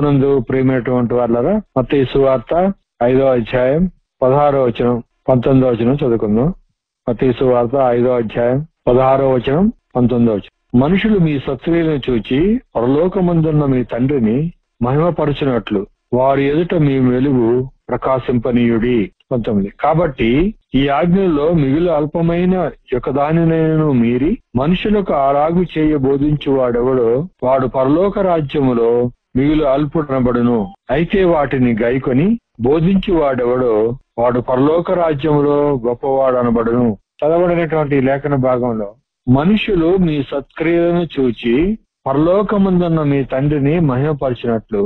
నందు ప్రియమైనటువంటి వాళ్ళరా, మత్తయి సువార్త 5వ అధ్యాయం 16వ వచనం 19వ వచనం చదువుకుందాం. మత్తయి సువార్త 5వ అధ్యాయం 16వ వచనం 19వ వచనం. మనుషులు మీ సత్క్రియలను చూచి పరలోకమందున్న మీ తండ్రిని మహిమపరచునట్లు వారి ఎదుట మీ వెలుగు ప్రకాశింపనీయుడి. 19. కాబట్టి ఈ ఆజ్ఞలో మిగులు అల్పమైన యొక్కదానినైనను మీరి మనుషులకు అలాగు చేయ బోధించు వాడెవడో వాడు పరలోక రాజ్యములో మిగులు అల్పుడనబడును. అయితే వాటిని గైకొని బోధించు వాడెవడో వాడు పరలోక రాజ్యములో గొప్పవాడనబడును. చదవబడినటువంటి లేఖన భాగంలో మనుషులు మీ సత్క్రియలను చూచి పరలోకమందున్న మీ తండ్రిని మహిమపరిచినట్లు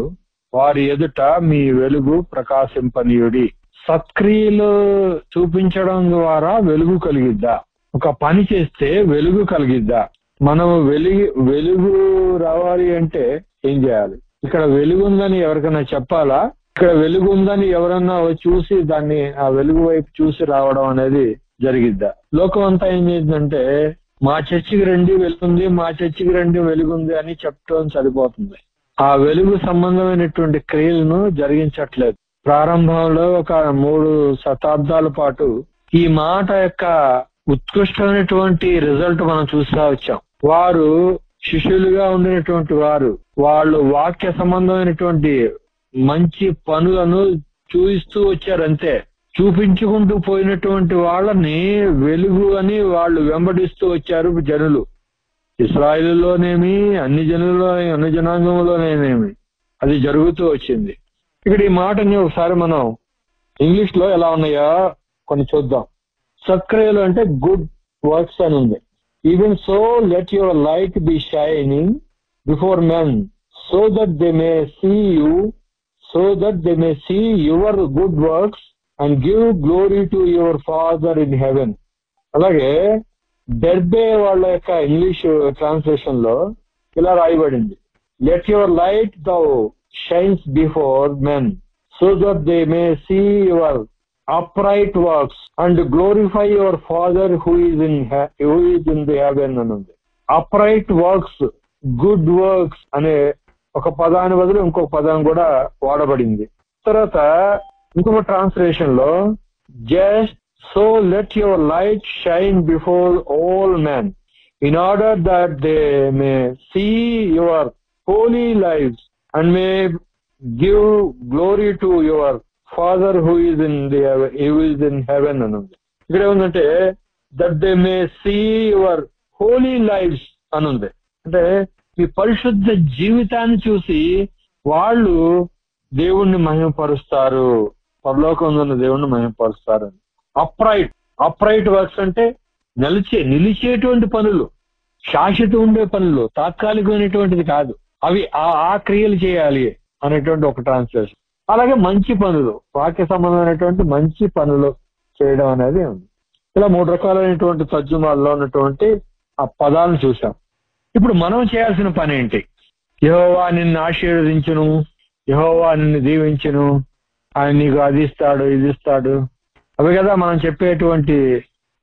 వారి ఎదుట మీ వెలుగు ప్రకాశింపనీయుడి. సత్క్రియలు చూపించడం ద్వారా వెలుగు కలిగిద్దా? ఒక పని చేస్తే వెలుగు కలిగిద్దా? మనం వెలుగు రావాలి అంటే ఏం చేయాలి? ఇక్కడ వెలుగు ఉందని ఎవరికైనా చెప్పాలా? ఇక్కడ వెలుగు ఉందని ఎవరన్నా చూసి దాన్ని ఆ వెలుగు వైపు చూసి రావడం అనేది జరిగిద్దా? లోకం అంతా ఏం చేసిందంటే మా చర్చికి రండి వెలుగుంది, మా చర్చికి రండి వెలుగుంది అని చెప్పడం సరిపోతుంది. ఆ వెలుగు సంబంధమైనటువంటి క్రియలను జరిగించట్లేదు. ప్రారంభంలో ఒక 3 శతాబ్దాల పాటు ఈ మాట యొక్క ఉత్కృష్టమైనటువంటి రిజల్ట్ మనం చూస్తూ వచ్చాం. వారు శిష్యులుగా ఉండినటువంటి వారు వాళ్ళు వాక్య సంబంధమైనటువంటి మంచి పనులను చూపిస్తూ వచ్చారంతే. చూపించుకుంటూ పోయినటువంటి వాళ్ళని వెలుగు అని వాళ్ళు వెంబడిస్తూ వచ్చారు జనులు. ఇశ్రాయేలులోనేమి అన్ని జనాంగంలోనేమి అది జరుగుతూ వచ్చింది. ఇక్కడ ఈ మాటని ఒకసారి మనం ఇంగ్లీష్ లో ఎలా ఉన్నాయో కొన్ని చూద్దాం. సత్క్రియలు అంటే గుడ్ వర్క్స్ అని ఉంది. Even so let your light be shining before men so that they may see your good works and give glory to your father in heaven. అలాగే డెర్బే వాళ్ళ యొక్క ఇంగ్లీష్ ట్రాన్స్లేషన్ లో ఇలా రాయబడింది, let your light thou shines before men so that they may see your upright works and glorify your Father who is in the heaven anundi. Upright works, good works అనే ఒక పదాన్ని బదులు ఇంకొక పదం కూడా వాడబడింది. తర్వాత ఇంకొక ట్రాన్స్లేషన్ లో just so let your light shine before all men in order that they may see your holy lives and may give glory to your Father who is in heaven అనుంది. ఇక్కడ ఏముందంటే that they may see your holy lives అనుంది. అంటే ఈ పరిశుద్ధ జీవితాన్ని చూసి వాళ్ళు దేవుణ్ణి మహిమపరుస్తారు, పరలోకంలో ఉన్న దేవుణ్ణి మహిమపరుస్తారు. అప్రైట్ వర్క్స్ అంటే నిలిచేటువంటి పనులు, శాశ్వతం ఉండే పనులు, తాత్కాలికమైనటువంటిది కాదు. అవి ఆ క్రియలు చేయాలి అనేటువంటి ఒక ట్రాన్స్లేషన్. అలాగే మంచి పనులు, వాక్య సంబంధమైనటువంటి మంచి పనులు చేయడం అనేది ఉంది. ఇలా 3 రకాలైనటువంటి తర్జుమాల్లో ఉన్నటువంటి ఆ పదాలను చూసాం. ఇప్పుడు మనం చేయాల్సిన పని ఏంటి? యెహోవా నిన్ను ఆశీర్వదించును, యెహోవా నిన్ను దీవించును, ఆయన నీకు అది ఇస్తాడు ఇది ఇస్తాడు, అవి కదా మనం చెప్పేటువంటి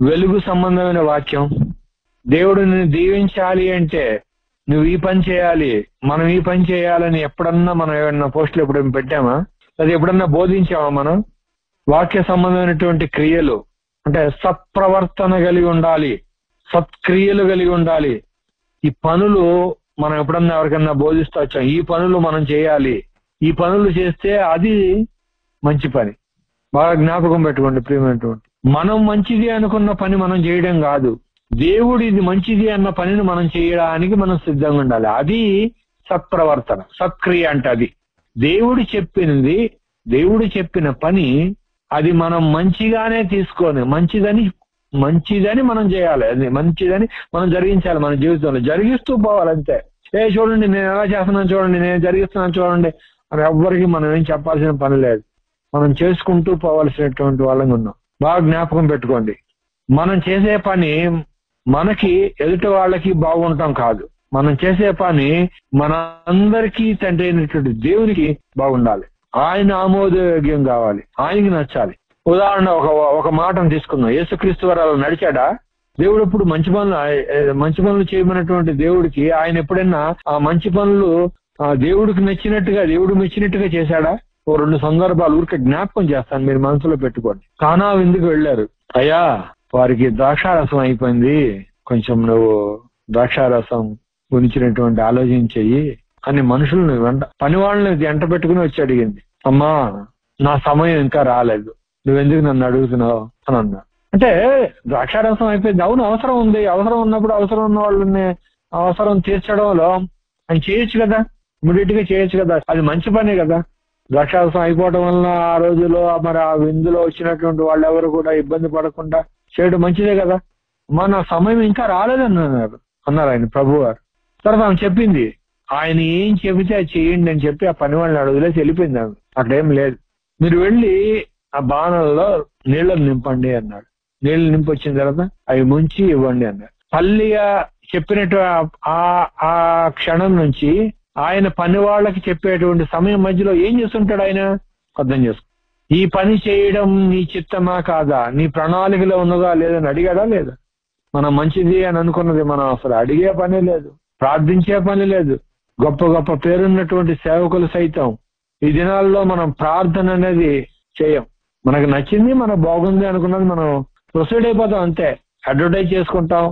వెలుగు సంబంధమైన వాక్యం. దేవుడు నిన్ను దీవించాలి అంటే నువ్వు ఈ పని చేయాలి, మనం ఈ పని చేయాలని ఎప్పుడన్నా మనం ఏమన్నా పోస్టులు ఎప్పుడైనా పెట్టామా? అది ఎప్పుడన్నా బోధించామా? మనం వాక్య సంబంధమైనటువంటి క్రియలు అంటే సత్ప్రవర్తన కలిగి ఉండాలి, సత్క్రియలు కలిగి ఉండాలి. ఈ పనులు మనం ఎప్పుడన్నా ఎవరికన్నా బోధిస్తూ వచ్చాం, ఈ పనులు మనం చేయాలి, ఈ పనులు చేస్తే అది మంచి పని. బాగా జ్ఞాపకం పెట్టుకోండి ప్రియమైనటువంటి, మనం మంచిది అనుకున్న పని మనం చేయడం కాదు, దేవుడు ఇది మంచిది అన్న పనిని మనం చేయడానికి మనం సిద్ధంగా ఉండాలి. అది సత్ప్రవర్తన, సత్క్రియ అంటే అది దేవుడు చెప్పిన పని అది మనం మంచిగానే తీసుకొని మంచిదని మనం చేయాలి, అది మంచిదని మనం జరిగించాలి. మన జీవితంలో జరిగిస్తూ పోవాలంతే. చూడండి నేను ఎలా చేస్తున్నాను చూడండి, నేను జరిగిస్తున్నాను చూడండి అని ఎవ్వరికి మనం ఏం చెప్పాల్సిన పని లేదు. మనం చేసుకుంటూ పోవాల్సినటువంటి వాళ్ళంగా ఉన్నాం. బాగా జ్ఞాపకం పెట్టుకోండి, మనం చేసే పని మనకి ఎదుటి వాళ్ళకి బాగుంటాం కాదు, మనం చేసే పని మన అందరికీ తండ్రి అయినటువంటి దేవునికి బాగుండాలి, ఆయన ఆమోదయోగ్యం కావాలి, ఆయనకి నచ్చాలి. ఉదాహరణ ఒక మాటను తీసుకుందాం. యేసుక్రీస్తు వారు అలా నడిచాడా? దేవుడు ఎప్పుడు మంచి పనులు చేయమన్నటువంటి దేవుడికి ఆయన ఎప్పుడైనా ఆ మంచి పనులు దేవుడికి నచ్చినట్టుగా, దేవుడు మెచ్చినట్టుగా చేశాడా? ఓ 2 సందర్భాలు ఊరికే జ్ఞాపకం చేస్తాను, మీరు మనసులో పెట్టుకోండి. కానా విందుకు వెళ్ళారు. అయ్యా వారికి ద్రాక్షారసం అయిపోయింది, కొంచెం నువ్వు ద్రాక్షారసం గురించినటువంటి ఆలోచన చెయ్యి అని మనుషులను పని వాళ్ళని ఎంట పెట్టుకుని వచ్చి అడిగింది. అమ్మా నా సమయం ఇంకా రాలేదు, నువ్వెందుకు నన్ను అడుగుతున్నావు అని అన్నా. అంటే ద్రాక్షారసం అయిపోయింది. అవును అవసరం ఉంది, అవసరం ఉన్నప్పుడు అవసరం ఉన్న వాళ్ళని అవసరం తీర్చడంలో ఆయన చేయొచ్చు కదా, ఇమీడియట్ గా చేయొచ్చు కదా, అది మంచి పనే కదా. ద్రాక్షారసం అయిపోవడం వలన ఆ రోజులో మరి ఆ విందులో వచ్చినటువంటి వాళ్ళు ఎవరు కూడా ఇబ్బంది పడకుండా చేయడం మంచిదే కదా. మన సమయం ఇంకా రాలేదన్నారు ఆయన ప్రభు గారు. తర్వాత ఆమె చెప్పింది, ఆయన ఏం చెబితే అది చేయండి అని చెప్పి ఆ పని వాళ్ళని అడుగులేసి వెళ్ళిపోయింది. ఆమె అక్కడేం లేదు, మీరు వెళ్ళి ఆ బాణంలో నీళ్లను నింపండి అన్నాడు. నీళ్లు నింపి వచ్చిన తర్వాత అవి ముంచి ఇవ్వండి అన్నాడు. తల్లిగా చెప్పినట్టు ఆ క్షణం నుంచి ఆయన పని వాళ్ళకి చెప్పేటువంటి సమయం మధ్యలో ఏం చేస్తుంటాడు ఆయన అర్థం చేసుకో. ఈ పని చేయడం నీ చిత్తమా కాదా, నీ ప్రణాళికలో ఉన్నదా లేదని అడిగాడా లేదా? మనం మంచిది అని అనుకున్నది మనం అసలు అడిగే పని లేదు, ప్రార్థించే పని లేదు. గొప్ప గొప్ప పేరున్నటువంటి సేవకులు సైతం ఈ దినాల్లో మనం ప్రార్థన అనేది చేయం. మనకు నచ్చింది, మనకు బాగుంది అనుకున్నది మనం ప్రొసీడ్ అయిపోతాం అంతే. అడ్వర్టైజ్ చేసుకుంటాం,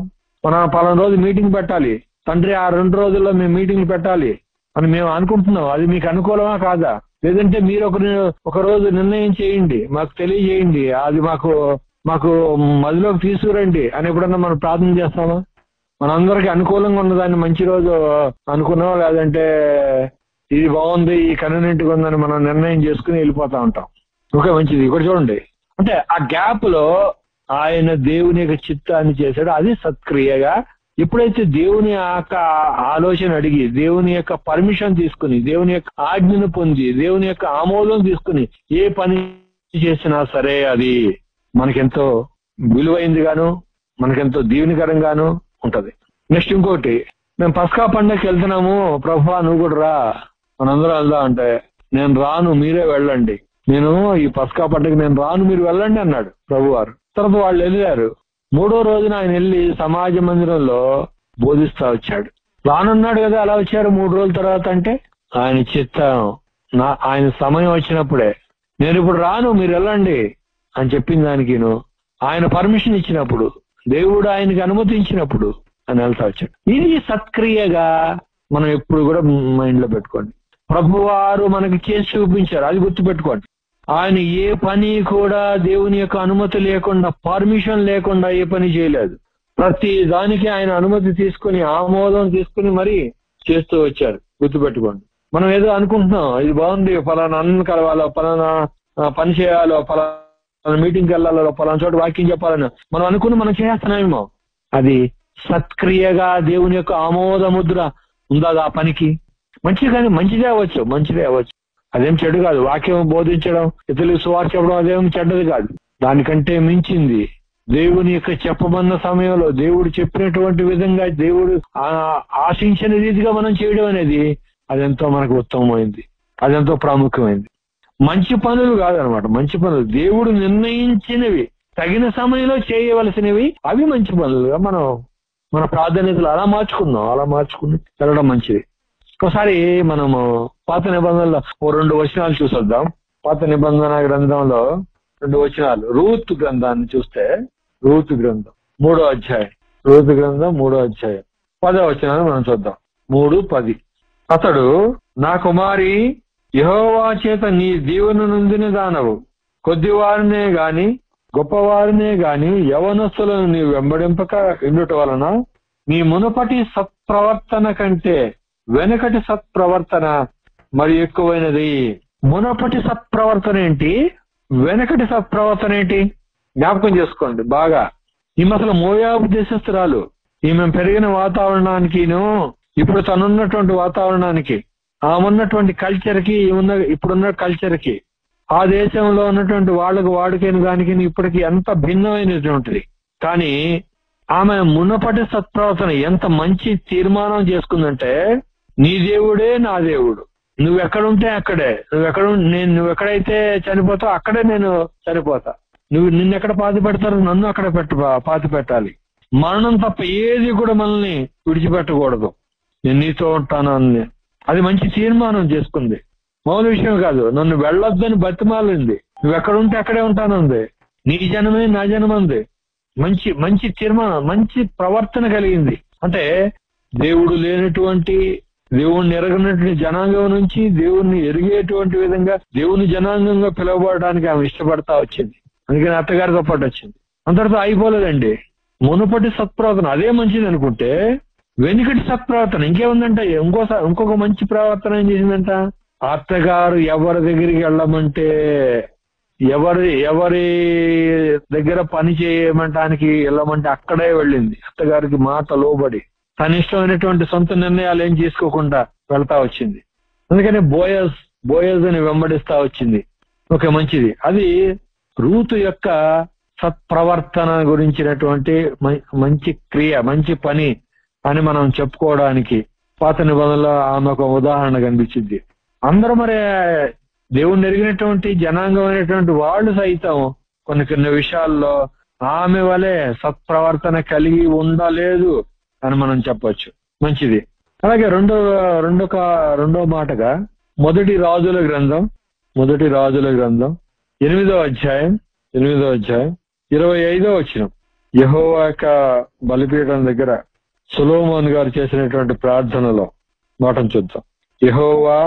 మనం పలానా రోజు మీటింగ్ పెట్టాలి, తండ్రి ఆ 2 రోజుల్లో మేము మీటింగ్లు పెట్టాలి అని మేము అనుకుంటున్నాం. అది మీకు అనుకూలమా కాదా? లేదంటే మీరు ఒక రోజు నిర్ణయం చేయండి, మాకు తెలియజేయండి, అది మాకు మదిలోకి తీసుకురండి అని ఎప్పుడన్నా మనం ప్రార్థన చేస్తామా? మనందరికి అనుకూలంగా ఉన్నదాన్ని మంచి రోజు అనుకున్నాం, లేదంటే ఇది బాగుంది, ఈ కన్వీనియంట్గా ఉందని మనం నిర్ణయం చేసుకుని వెళ్ళిపోతా ఉంటాం. ఓకే మంచిది. ఇక్కడ చూడండి, అంటే ఆ గ్యాప్ లో ఆయన దేవుని యొక్క చిత్తాన్ని చేశాడు, అది సత్క్రియగా. ఎప్పుడైతే దేవుని యొక్క ఆలోచన అడిగి, దేవుని యొక్క పర్మిషన్ తీసుకుని, దేవుని యొక్క ఆజ్ఞను పొంది, దేవుని యొక్క ఆమోదం తీసుకుని ఏ పని చేసినా సరే అది మనకెంతో విలువైంది గాను, మనకెంతో దీవెనకరంగాను ఉంటది. నెక్స్ట్ ఇంకోటి, మేము పస్కా పండుగకి వెళ్తున్నాము, ప్రభువా నువ్వు కూడా రా, మనందరం వెళ్దాం అంటే నేను రాను, మీరే వెళ్ళండి, నేను ఈ పస్కా పండుగ నేను రాను, మీరు వెళ్ళండి అన్నాడు ప్రభువారు. తర్వాత వాళ్ళు వెళ్ళారు. 3వ రోజున ఆయన వెళ్ళి సమాజ మందిరంలో బోధిస్తా వచ్చాడు. రానున్నాడు కదా, అలా వచ్చారు 3 రోజుల తర్వాత అంటే ఆయన చిత్తం, ఆయన సమయం వచ్చినప్పుడే నేను ఇప్పుడు రాను మీరు వెళ్ళండి అని చెప్పిన దానికి ఆయన పర్మిషన్ ఇచ్చినప్పుడు, దేవుడు ఆయనకి అనుమతించినప్పుడు అని వెళ్తా వచ్చాడు. ఇది సత్క్రియగా మనం ఎప్పుడు కూడా మైండ్ లో పెట్టుకోండి. ప్రభువారు మనకి చేసి చూపించారు, అది గుర్తుపెట్టుకోండి. ఆయన ఏ పని కూడా దేవుని యొక్క అనుమతి లేకుండా, పర్మిషన్ లేకుండా ఏ పని చేయలేదు. ప్రతి దానికి ఆయన అనుమతి తీసుకుని, ఆమోదం తీసుకుని మరీ చేస్తూ వచ్చారు. గుర్తుపెట్టుకోండి. మనం ఏదో అనుకుంటున్నాం, ఇది బాగుంది, ఫలానా అన్న కలవాలో, ఫలానా పని చేయాలో, ఫలానా మీటింగ్కి వెళ్ళాలో, ఫలానా చోట వాక్యం చెప్పాలని మనం అనుకుని మనం చేస్తున్నామేమో. అది సత్క్రియగా దేవుని యొక్క ఆమోద ముద్ర ఉందా ఆ పనికి? మంచిదే అవ్వచ్చు, అదేం చెడు కాదు. వాక్యం బోధించడం, ఇతరులకు సువార్త చెప్పడం అదేం చెడ్డది కాదు. దానికంటే మించింది దేవుని యొక్క చెప్పమన్న సమయంలో దేవుడు చెప్పినటువంటి విధంగా, దేవుడు ఆశించిన రీతిగా మనం చేయడం అనేది అదెంతో మనకు ఉత్తమమైంది, అదెంతో ప్రాముఖ్యమైంది. మంచి పనులు కాదనమాట, మంచి పనులు దేవుడు నిర్ణయించినవి, తగిన సమయంలో చేయవలసినవి, అవి మంచి పనులుగా మనం మన ప్రాధాన్యతలు అలా మార్చుకుని వెళ్ళడం మంచిది. ఒకసారి మనము పాత నిబంధనలో 2 వచనాలు చూసొద్దాం. పాత నిబంధన గ్రంథంలో 2 వచనాలు. రూతు గ్రంథాన్ని చూస్తే, రూతు గ్రంథం 3వ అధ్యాయం, 10వ వచనాన్ని మనం చూద్దాం. 3:10. అతడు, నా కుమారి, యెహోవా చేత నీ దీవెన నొందిన దానవు, కొద్దివారినే గాని గొప్పవారినే గాని యవనస్తులను నీ వెంబడింపక ఉండుట వలన నీ మునుపటి సత్ప్రవర్తన కంటే వెనకటి సత్ప్రవర్తన మరి ఎక్కువైనది. మునపటి సత్ప్రవర్తన ఏంటి, వెనకటి సత్ప్రవర్తన ఏంటి? జ్ఞాపకం చేసుకోండి బాగా. ఈమె అసలు మోయాబు దేశస్తురాలు. ఈమె పెరిగిన వాతావరణానికిను ఇప్పుడు తనున్నటువంటి వాతావరణానికి, ఆమె ఉన్నటువంటి కల్చర్ కి, ఇప్పుడున్న కల్చర్ కి, ఆ దేశంలో ఉన్నటువంటి వాళ్ళకు వాడుకైన దానికి ఇప్పటికి ఎంత భిన్నమైనటువంటిది. కానీ ఆమె మునపటి సత్ప్రవర్తన ఎంత మంచి తీర్మానం చేసుకుందంటే, నీ దేవుడే నా దేవుడు, నువ్వెక్కడుంటే అక్కడే, నువ్వెక్కడైతే చనిపోతావు అక్కడే నేను చనిపోతా, నిన్నెక్కడ పాతి పెడతారు నన్ను అక్కడ పాతి పెట్టాలి, మరణం తప్ప ఏది కూడా మనల్ని విడిచిపెట్టకూడదు, నేను నీతో ఉంటాను అని అది మంచి తీర్మానం చేసుకుంది. మౌన విషయం కాదు, నన్ను వెళ్ళొద్దని బతిమాలింది. నువ్వు ఎక్కడుంటే అక్కడే ఉంటానుంది. నీ జనమే నా జనమంది. మంచి మంచి తీర్మానం, మంచి ప్రవర్తన కలిగింది. అంటే దేవుడు లేనటువంటి, దేవుణ్ణి ఎరగనటువంటి జనాంగం నుంచి దేవుణ్ణి ఎరిగేటువంటి విధంగా దేవుని జనాంగంగా పిలువబడడానికి ఆమె ఇష్టపడతా వచ్చింది. అందుకని అత్తగారితో పాటు వచ్చింది. అంతటితో అయిపోలేదండి. మునుపటి సత్ప్రవర్తన అదే మంచిది అనుకుంటే, వెనుకటి సత్ప్రవర్తన ఇంకేముందంట. ఇంకొక మంచి ప్రవర్తన ఏం చేసిందంట. అత్తగారు ఎవరి దగ్గరికి వెళ్ళమంటే, ఎవరి దగ్గర పని చేయమంటానికి వెళ్ళమంటే అక్కడే వెళ్ళింది. అత్తగారికి మాట లోబడి తన ఇష్టమైనటువంటి సొంత నిర్ణయాలు ఏం చేసుకోకుండా వెళ్తా వచ్చింది. అందుకని బోయజ్ అని వెంబడిస్తా వచ్చింది. ఓకే, మంచిది. అది రూతు యొక్క సత్ప్రవర్తన గురించినటువంటి మంచి క్రియ, మంచి పని అని మనం చెప్పుకోవడానికి పాత నిబంధనలో ఆమె ఒక ఉదాహరణ కనిపించింది. అందరూ మరి దేవుణ్ణి ఎరిగినటువంటి జనాంగమైనటువంటి వాళ్ళు సైతం కొన్ని విషయాల్లో ఆమె వలె సత్ప్రవర్తన కలిగి ఉండలేదు అని మనం చెప్పొచ్చు. మంచిది. అలాగే రెండో మాటగా మొదటి రాజుల గ్రంథం 8వ అధ్యాయం 25వ వచనం. యెహోవా యొక్క బలిపీఠం దగ్గర సొలొమోను గారు చేసినటువంటి ప్రార్థనలో మాటను చూద్దాం. యెహోవా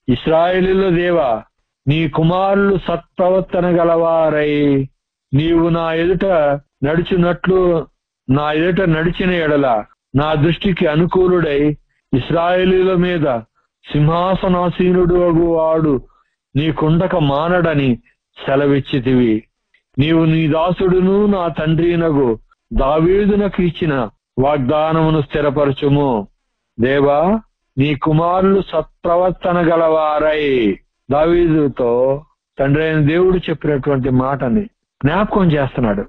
ఇశ్రాయేలీయుల దేవా, నీ కుమారులు సత్ప్రవర్తన గలవారై నీవు నా ఎదుట నడిచిన ఎడల నా దృష్టికి అనుకూలుడై ఇశ్రాయేలీయుల మీద సింహాసనాసీనుడు వాడు నీకుండక మానడని సెలవిచ్చితివి. నీవు నీ దాసుడును నా తండ్రినగు దావీదునకు ఇచ్చిన వాగ్దానమును స్థిరపరచుము. దేవా, నీ కుమారులు సత్ప్రవర్తన గలవారై. దావీదుతో తండ్రి అయిన దేవుడు చెప్పినటువంటి మాటని జ్ఞాపకం చేస్తున్నాడు.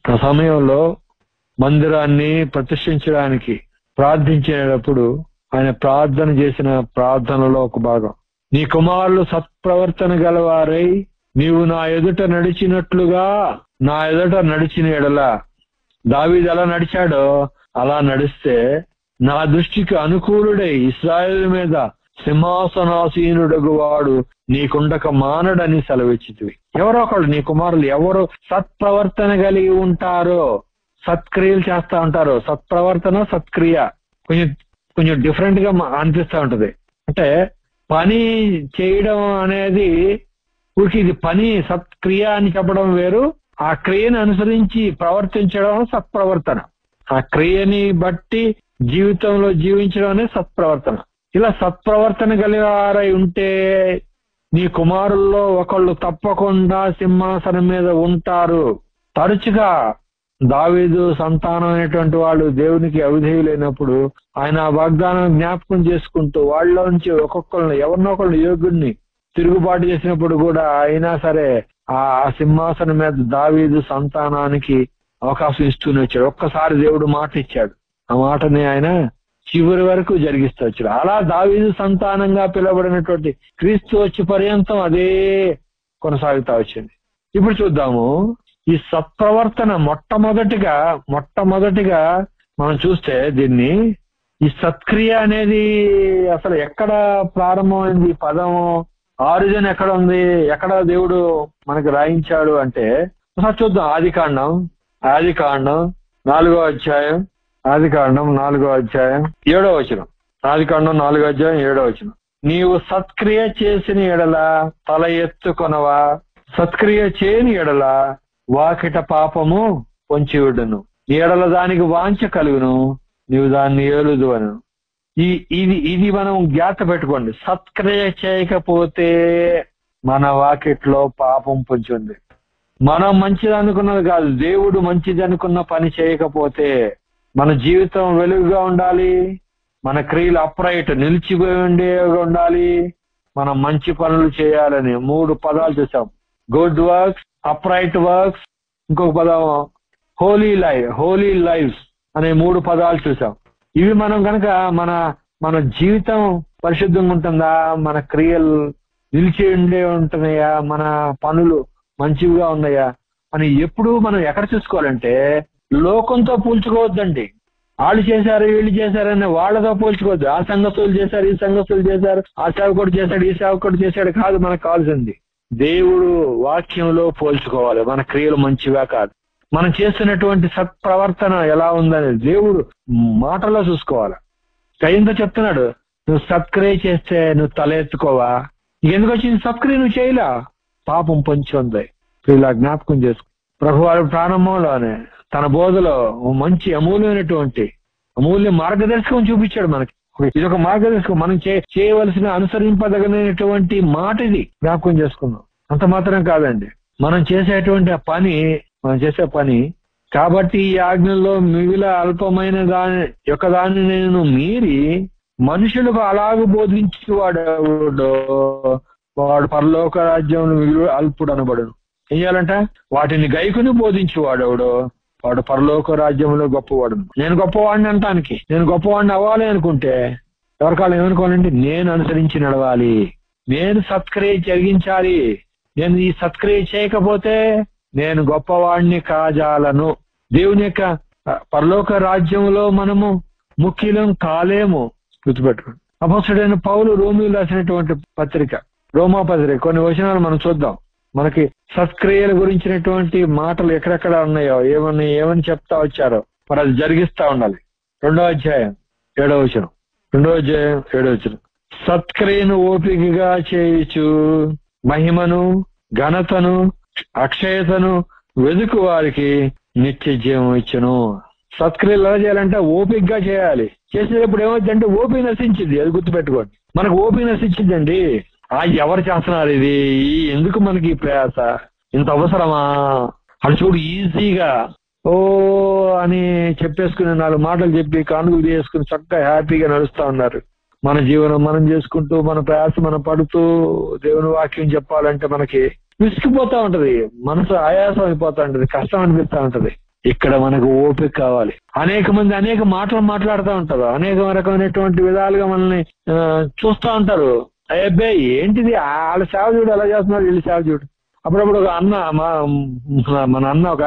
ఆ సమయంలో మందిరాన్ని ప్రతిష్ఠించడానికి ప్రార్థించేటప్పుడు ఆయన ప్రార్థన చేసిన ప్రార్థనలో ఒక భాగం, నీ కుమారులు సత్ప్రవర్తన గలవారై నీవు నా ఎదుట నడిచినట్లుగా నా ఎదుట నడిచిన ఎడల. దావీదు ఎలా నడిచాడో అలా నడిస్తే నా దృష్టికి అనుకూలుడై ఇశ్రాయేలు మీద సింహాసనాసీనుడగు వాడు నీకుండక మానడని సెలవిచ్చితివి. ఎవరో ఒకళ్ళు నీ కుమారులు ఎవరు సత్ప్రవర్తన కలిగి ఉంటారో, సత్క్రియలు చేస్తా ఉంటారో. సత్ప్రవర్తన, సత్క్రియ కొంచెం డిఫరెంట్ గా అనిపిస్తా ఉంటది. అంటే పని చేయడం అనేది ఊరికి ఇది పని, సత్క్రియ అని చెప్పడం వేరు. ఆ క్రియను అనుసరించి ప్రవర్తించడం సత్ప్రవర్తన. ఆ క్రియని బట్టి జీవితంలో జీవించడం అనేది సత్ప్రవర్తన. ఇలా సత్ప్రవర్తన కలిగారై ఉంటే నీ కుమారుల్లో ఒకళ్ళు తప్పకుండా సింహాసనం మీద ఉంటారు. తరచుగా దావీదు సంతానమైనటువంటి వాళ్ళు దేవునికి అవిధేయులైనప్పుడు ఆయన వాగ్దానం జ్ఞాపకం చేసుకుంటూ వాళ్ళలోంచి ఎవరినో ఒకళ్ళు యోగ్యుడిని తిరుగుబాటు చేసినప్పుడు కూడా అయినా సరే ఆ సింహాసనం మీద దావీదు సంతానానికి అవకాశం ఇస్తూనే వచ్చాడు. ఒక్కసారి దేవుడు మాట ఇచ్చాడు, ఆ మాటని ఆయన చివరి వరకు జరిగిస్తూ వచ్చాడు. అలా దావీదు సంతానంగా పిలువబడినటువంటి క్రీస్తు వచ్చి పర్యంతం అదే కొనసాగుతా వచ్చింది. ఇప్పుడు చూద్దాము ఈ సత్ప్రవర్తన. మొట్టమొదటిగా మనం చూస్తే దీన్ని, ఈ సత్క్రియ అనేది అసలు ఎక్కడ ప్రారంభమైంది? పదము ఆరిజిన్ ఎక్కడ ఉంది? ఎక్కడ దేవుడు మనకు రాయించాడు అంటే ఒకసారి చూద్దాం. ఆదికాండం 4వ అధ్యాయం 7వ వచనం. ఆదికాండం 4వ అధ్యాయం 7వ వచనం. నీవు సత్క్రియ చేసిన ఎడల తల ఎత్తుకొనవా, సత్క్రియ చేయని ఎడల వాకిట పాపము పొంచి విడును. ఎడల దానికి వాంఛ కలుగును, నీవు దాన్ని ఏలుదు అను. ఇది మనం జ్ఞాత పెట్టుకోండి. సత్క్రియ చేయకపోతే మన వాకిట్లో పాపం పొంచి ఉంది. మనం మంచిది అనుకున్నది కాదు, దేవుడు మంచిది అనుకున్న పని చేయకపోతే మన జీవితం వెలుగుగా ఉండాలి, మన క్రియలు అప్రైట్ నిలిచిపోయి ఉండాలి, మనం మంచి పనులు చేయాలని 3 పదాలు చూసాం. గుడ్ వర్క్స్, అప్రైట్ వర్క్స్, ఇంకొక పదం హోలీ లైఫ్స్ అనే 3 పదాలు చూసాం. ఇవి మనం కనుక మన జీవితం పరిశుద్ధంగా ఉంటుందా, మన క్రియలు నిలిచి ఉంటున్నాయా, మన పనులు మంచిగా ఉన్నాయా అని ఎప్పుడు మనం ఎక్కడ చూసుకోవాలంటే లోకంతో పోల్చుకోవద్దండి. వాళ్ళు చేశారు వీళ్ళు చేశారని వాళ్ళతో పోల్చుకోవద్దు. ఆ సంఘస్థులు చేశారు, ఈ సంఘస్థులు చేశారు, ఆ సేవకుడు చేశాడు, ఈ సేవకుడు చేశాడు కాదు మనకు కావాల్సింది. దేవుడు వాక్యంలో పోల్చుకోవాలి. మన క్రియలు మంచివా కాదు, మనం చేస్తున్నటువంటి సత్ప్రవర్తన ఎలా ఉందనేది దేవుడు మాటలో చూసుకోవాలి. కయ్యంతో చెప్తున్నాడు, నువ్వు సత్క్రియ చేస్తే నువ్వు తల ఎత్తుకోవా, ఎందుకు వచ్చింది సత్క్రియ నువ్వు చేయలా, పాపం పొంచి ఉంది. ఇలా జ్ఞాపకం చేసుకో. ప్రభువారు ప్రారంభంలోనే తన బోధలో మంచి అమూల్య మార్గదర్శకం చూపించాడు మనకి. ఇది ఒక మార్గదర్శకం, మనం చేయవలసిన అనుసరింపదగినటువంటి మాట ఇది. జ్ఞాపకం చేసుకుందాం. అంత మాత్రం కాదండి, మనం చేసే పని కాబట్టి ఈ ఆజ్ఞల్లో మిగిలిన అల్పమైన దాన్ని నేను మీరి మనుషులకు అలాగూ బోధించేవాడు వాడు పరలోక రాజ్యం మిగిలి అల్పుడు అనబడును. ఏం చేయాలంట? వాటిని గైకుని బోధించేవాడెవడో వాడు పరలోక రాజ్యంలో గొప్పవాడు. నేను గొప్పవాడిని అంటానికి, నేను గొప్పవాడిని అవ్వాలి అనుకుంటే ఎవరికాలం ఏమనుకోవాలంటే నేను అనుసరించి నడవాలి, నేను సత్క్రియ జరిగించాలి, నేను ఈ సత్క్రియ చేయకపోతే నేను గొప్పవాడిని కాజాలను. దేవుని యొక్క పరలోక రాజ్యంలో మనము ముఖ్యులం కాలేము. గుర్తుపెట్టుకోండి. అపోస్తలుడైన పౌలు రోమీయులకు రాసినటువంటి రోమా పత్రిక కొన్ని వచనాలు మనం చూద్దాం. మనకి సత్క్రియల గురించినటువంటి మాటలు ఎక్కడెక్కడ ఉన్నాయో ఏమని చెప్తా వచ్చారో మరి అది జరిగిస్తా ఉండాలి. 2వ అధ్యాయం 7వ వచనం. సత్క్రియను ఓపికగా చేయుచు మహిమను ఘనతను అక్షయతను వెదుకు వారికి నిత్య జీవం ఇచ్చును. సత్క్రియలు ఎలా చేయాలంటే ఓపికగా చేయాలి. చేసేటప్పుడు ఏమవుతుందంటే ఓపిక నశించింది. అది గుర్తుపెట్టుకోండి. మనకు ఓపిక నశించిందండి. ఎవరు చేస్తున్నారు ఇది, ఎందుకు మనకి ప్రయాస, ఇంత అవసరమా అని చూడు ఈజీగా అని చెప్పేసుకుని 4 మాటలు చెప్పి కానుకలు చేసుకుని చక్కగా హ్యాపీగా నడుస్తా ఉన్నారు. మన జీవనం మనం చేసుకుంటూ మన ప్రయాస మనం పడుతూ దేవుని వాక్యం చెప్పాలంటే మనకి విసిగిపోతా ఉంటది, మనసు ఆయాసం అయిపోతా ఉంటది, కష్టం అనిపిస్తా ఉంటది. ఇక్కడ మనకు ఓపిక కావాలి. అనేక మంది అనేక మాటలు మాట్లాడుతూ ఉంటారు, అనేక రకమైనటువంటి విధాలుగా మనల్ని చూస్తూ ఉంటారు. అబ్బాయి ఏంటిది వాళ్ళ సేవ చూడు ఎలా చేస్తున్నారు, వీళ్ళు సేవ చూడు. అప్పుడప్పుడు ఒక అన్న మన అన్న ఒక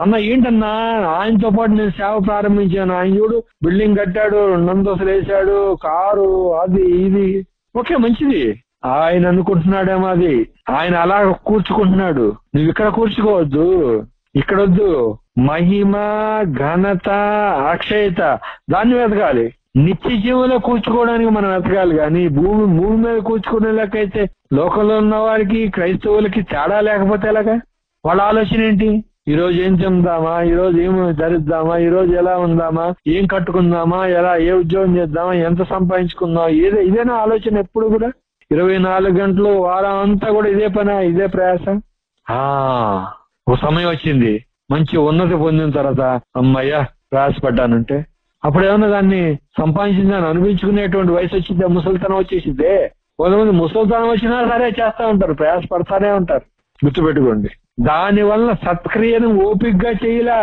అన్న ఏంటన్నా ఆయనతో పాటు నేను సేవ ప్రారంభించాను, ఆయన చూడు బిల్డింగ్ కట్టాడు, 2 అంతస్తులు వేసాడు, కారు, అది ఇది. ఓకే మంచిది, ఆయన అనుకుంటున్నాడేమో అది, ఆయన అలా కూర్చుకుంటున్నాడు. నువ్వు ఇక్కడ కూర్చుకోవద్దు, ఇక్కడొద్దు. మహిమ ఘనత అక్షయత దాన్ని వెతకాలి. నిత్య జీవంలో కూర్చుకోవడానికి మనం వెతకాలి. కానీ భూమి మీద కూర్చుకునే లెక్కైతే లోకంలో ఉన్న వారికి క్రైస్తవులకి తేడా లేకపోతే ఎలాగా? వాళ్ళ ఆలోచన ఏంటి? ఈ రోజు ఏం చెందామా, ఈ రోజు ఏం ధరిద్దామా, ఈ రోజు ఎలా ఉందామా, ఏం కట్టుకుందామా, ఏ ఉద్యోగం చేద్దామా, ఎంత సంపాదించుకుందామా, ఇదేనా ఆలోచన ఎప్పుడు కూడా? 24 గంటలు వారం అంతా కూడా ఇదే పని, ఇదే ప్రయాస. ఒక సమయం వచ్చింది, మంచి ఉన్నతి పొందిన తర్వాత అమ్మయ్యా ప్రయాసపడ్డానంటే అప్పుడు ఏమన్నా దాన్ని సంపాదించిన దాన్ని అనిపించుకునేటువంటి వయసు వచ్చిందే, ముసలితనం వచ్చేసిద్దే. కొంతమంది ముసలితనం వచ్చినా సరే చేస్తా ఉంటారు, ప్రయాసపడతానే ఉంటారు. గుర్తుపెట్టుకోండి. దాని వల్ల సత్క్రియను ఓపికగా చేయలా.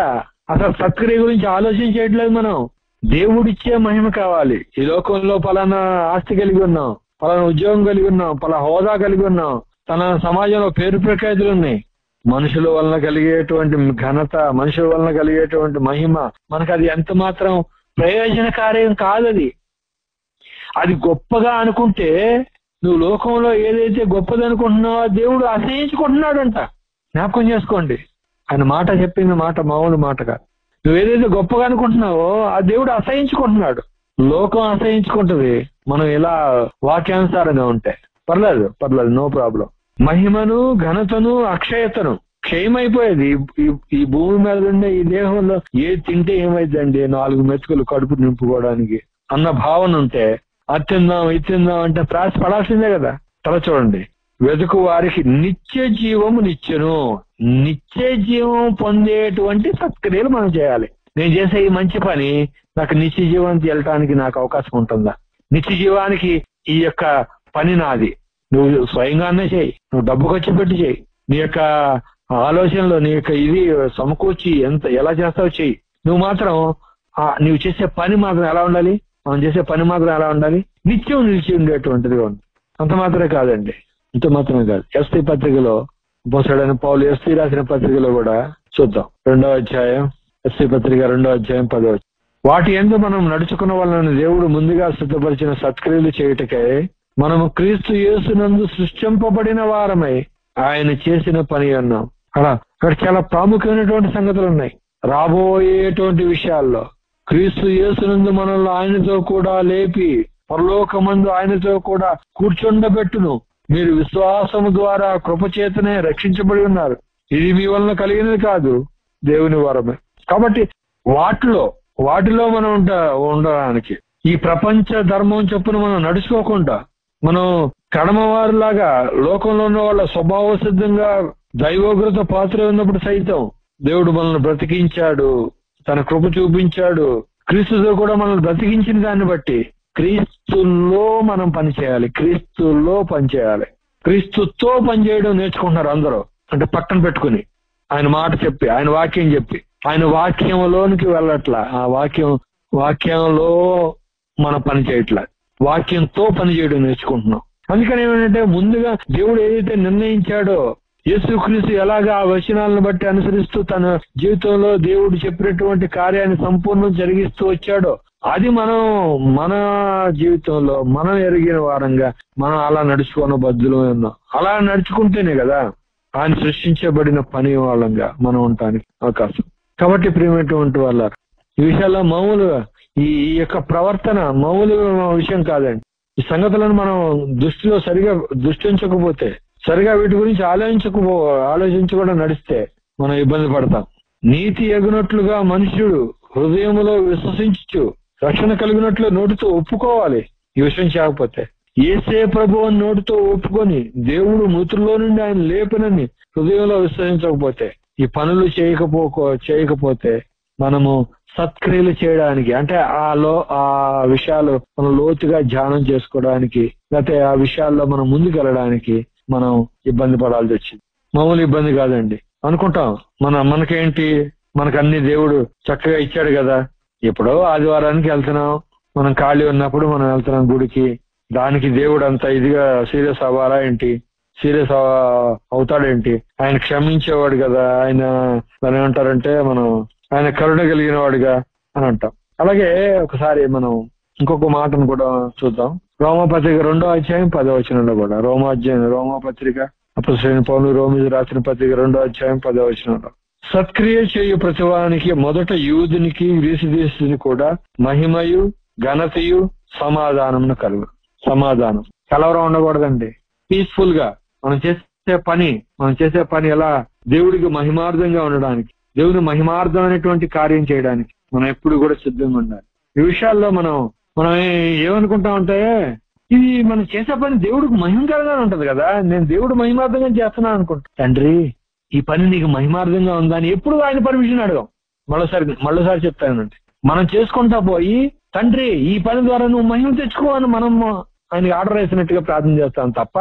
అసలు సత్క్రియ గురించి ఆలోచించేయట్లేదు మనం. దేవుడిచ్చే మహిమ కావాలి. ఈ లోకంలో పలానా ఆస్తి కలిగి ఉన్నాం, పలానా ఉద్యోగం కలిగి ఉన్నాం, పలానా హోదా కలిగి ఉన్నాం, తన సమాజంలో పేరు ప్రఖ్యాతులు ఉన్నాయి. మనుషుల వలన కలిగేటువంటి ఘనత, మనుషుల వలన కలిగేటువంటి మహిమ మనకు అది ఎంత మాత్రం ప్రయోజనకార్యం కాదది. అది గొప్పగా అనుకుంటే నువ్వు లోకంలో ఏదైతే గొప్పది అనుకుంటున్నావో దేవుడు అసహించుకుంటున్నాడంట. జ్ఞాపకం చేసుకోండి. ఆయన మాట చెప్పింది మాట మామూలు మాట కాదు. నువ్వు ఏదైతే గొప్పగా అనుకుంటున్నావో ఆ దేవుడు అసహించుకుంటున్నాడు. లోకం అసహించుకుంటది మనం ఇలా వాక్యానుసారంగా ఉంటే. పర్లేదు, నో ప్రాబ్లం. మహిమను ఘనతను అక్షయతను క్షయమైపోయేది. ఈ భూమి మీద ఉండే ఈ దేహంలో ఏది తింటే ఏమైందండి, 4 మెతుకులు కడుపు నింపుకోవడానికి అన్న భావన ఉంటే అది తిందాం ఇది తిందాం అంటే ప్రయాస పడాల్సిందే కదా. తర్వాత చూడండి, వెతుకు వారికి నిత్య జీవము నిత్యను. నిత్య జీవం పొందేటువంటి సత్క్రియలు మనం చేయాలి. నేను చేసే ఈ మంచి పని నాకు నిత్య జీవానికి వెళ్ళటానికి నాకు అవకాశం ఉంటుందా? నిత్య జీవానికి ఈ యొక్క పని నాది. నువ్వు స్వయంగానే చేయి, నువ్వు డబ్బు ఖర్చు పెట్టి చేయి, నీ యొక్క ఆలోచనలో నీ యొక్క ఇది సమకూర్చి ఎలా చేస్తావు చెయ్యి. నువ్వు మాత్రం నువ్వు చేసే పని మాత్రం ఎలా ఉండాలి, మనం చేసే పని మాత్రం ఎలా ఉండాలి, నిత్యం నిలిచి ఉండేటువంటిదిగా ఉంది. అంత మాత్రమే కాదండి, ఇంత మాత్రమే కాదు. ఎస్టీ పత్రికలో అపోస్తలుడైన పౌలు ఎస్టీ రాసిన పత్రికలో కూడా చూద్దాం. 2వ అధ్యాయం ఎస్టీ పత్రిక 2వ అధ్యాయం 10వ. వాటి యందు మనం నడుచుకున్న వాళ్ళని దేవుడు ముందుగా సిద్ధపరిచిన సత్క్రియలు చేయుటకై మనము క్రీస్తు యేసునందు సృష్టింపబడిన వారమై ఆయన చేసిన పని అన్నాం. అక్కడ చాలా ప్రాముఖ్యమైనటువంటి సంగతులు ఉన్నాయి. రాబోయేటువంటి విషయాల్లో క్రీస్తు యేసునందు మనల్ని ఆయనతో కూడా లేపి పరలోకమందు ఆయనతో కూడా కూర్చుండబెట్టును. మీరు విశ్వాసము ద్వారా కృపచేతనే రక్షించబడి ఉన్నారు. ఇది మీ వలన కలిగినది కాదు, దేవుని వరమే. కాబట్టి వాటిలో మనం ఉండడానికి ఈ ప్రపంచ ధర్మం చొప్పున మనం నడుచుకోకుండా, మనం కడమవారిలాగా లోకంలో ఉన్న వాళ్ళ స్వభావ సిద్ధంగా దైవోగ్రత పాత్ర ఉన్నప్పుడు సైతం దేవుడు మనల్ని బ్రతికించాడు, తన కృప చూపించాడు. క్రీస్తుతో కూడా మనల్ని బ్రతికించిన దాన్ని బట్టి క్రీస్తులో మనం పనిచేయాలి, క్రీస్తులో పనిచేయాలి. క్రీస్తుతో పనిచేయడం నేర్చుకుంటున్నారు అందరూ. అంటే పక్కన పెట్టుకుని ఆయన మాట చెప్పి, ఆయన వాక్యం చెప్పి, ఆయన వాక్యంలోనికి వెళ్ళట్లా. ఆ వాక్యంలో మనం పని చేయట్లా, వాక్యంతో పని చేయడం నేర్చుకుంటున్నాం. అందుకని ఏమంటే ముందుగా దేవుడు ఏదైతే నిర్ణయించాడో, యేసుక్రీస్తు ఎలాగా ఆ వచనాలను బట్టి అనుసరిస్తూ తన జీవితంలో దేవుడు చెప్పినటువంటి కార్యాన్ని సంపూర్ణం జరిగిస్తూ వచ్చాడో, అది మనం మన జీవితంలో మనం ఎరిగిన వారంగా మనం అలా నడుచుకున్న బద్దులమే ఉన్నాం. అలా నడుచుకుంటేనే కదా ఆయన సృష్టించబడిన పని వాళ్ళంగా మనం ఉండటానికి అవకాశం. కాబట్టి ప్రియమైనటువంటి వాళ్ళ ఈ విషయాల్లో మామూలుగా ఈ యొక్క ప్రవర్తన మామూలుగా విషయం కాదండి. ఈ సంగతులను మనం దృష్టిలో దృష్టించకపోతే, సరిగా వీటి గురించి ఆలోచించకుండా నడిస్తే మనం ఇబ్బంది పడతాం. నీతి ఎగునట్లుగా మనుష్యుడు హృదయములో విశ్వసించు రక్షణ కలిగినట్లు నోటితో ఒప్పుకోవాలి. ఈ విషయం చేయకపోతే, యేసే ప్రభువు అని నోటితో ఒప్పుకొని దేవుడు మృతుల్లో నుండి ఆయన లేపనని హృదయంలో విశ్వసించకపోతే, ఈ పనులు చేయకపోతే మనము సత్క్రియలు చేయడానికి, అంటే ఆ విషయాలు మనం లోతుగా ధ్యానం చేసుకోవడానికి, లేకపోతే ఆ విషయాల్లో మనం ముందుకెళ్ళడానికి మనం ఇబ్బంది పడాల్సి వచ్చింది. మామూలు ఇబ్బంది కాదండి. అనుకుంటాం మనకేంటి, మనకు అన్ని దేవుడు చక్కగా ఇచ్చాడు కదా, ఎప్పుడో ఆదివారానికి వెళ్తున్నాం, మనం ఖాళీ ఉన్నప్పుడు మనం వెళ్తున్నాం గుడికి, దానికి దేవుడు అంత ఇదిగా సీరియస్ అవ్వాలా ఏంటి, సీరియస్ అవుతాడేంటి? ఆయన క్షమించేవాడు కదా, ఆయన దాని ఏమంటారంటే మనం ఆయన కరుణ కలిగిన వాడుగా అని అంటాం. అలాగే ఒకసారి మనం ఇంకొక మాటను కూడా చూద్దాం. రోమపత్రిక 2వ అధ్యాయం 10వ వచనంలో కూడా, రోమపత్రిక అపొస్తలుడైన పౌలు రోమీయులకు రాసిన పత్రిక 2వ అధ్యాయం 10వ వచనంలో, సత్క్రియ చేయు ప్రతివానికి మొదట యూదునికి గ్రీసు దేశుని కూడా మహిమయు ఘనతయు సమాధానమును కలుగు. సమాధానం, కలవరం ఉండకూడదండి. పీస్ఫుల్ గా మనం చేసే పని ఎలా దేవుడికి మహిమార్థంగా ఉండడానికి, దేవుని మహిమార్థమైనటువంటి కార్యం చేయడానికి మనం ఎప్పుడు కూడా సిద్ధంగా ఉండాలి. ఈ విషయాల్లో మనం ఏమనుకుంటామంటే, ఇది మనం చేసే పని దేవుడికి మహిమకరంగా ఉంటది కదా, నేను దేవుడు మహిమార్థంగా చేస్తున్నాను అనుకుంటా. తండ్రి, ఈ పని నీకు మహిమార్థంగా ఉందా అని ఎప్పుడు ఆయన పర్మిషన్ అడగం. మళ్ళీసారి చెప్తానండి, మనం చేసుకుంటా పోయి తండ్రి ఈ పని ద్వారా నువ్వు మహిమ తెచ్చుకోవని మనం ఆయనకి ఆర్డర్ వేసినట్టుగా ప్రార్థన చేస్తాం తప్ప,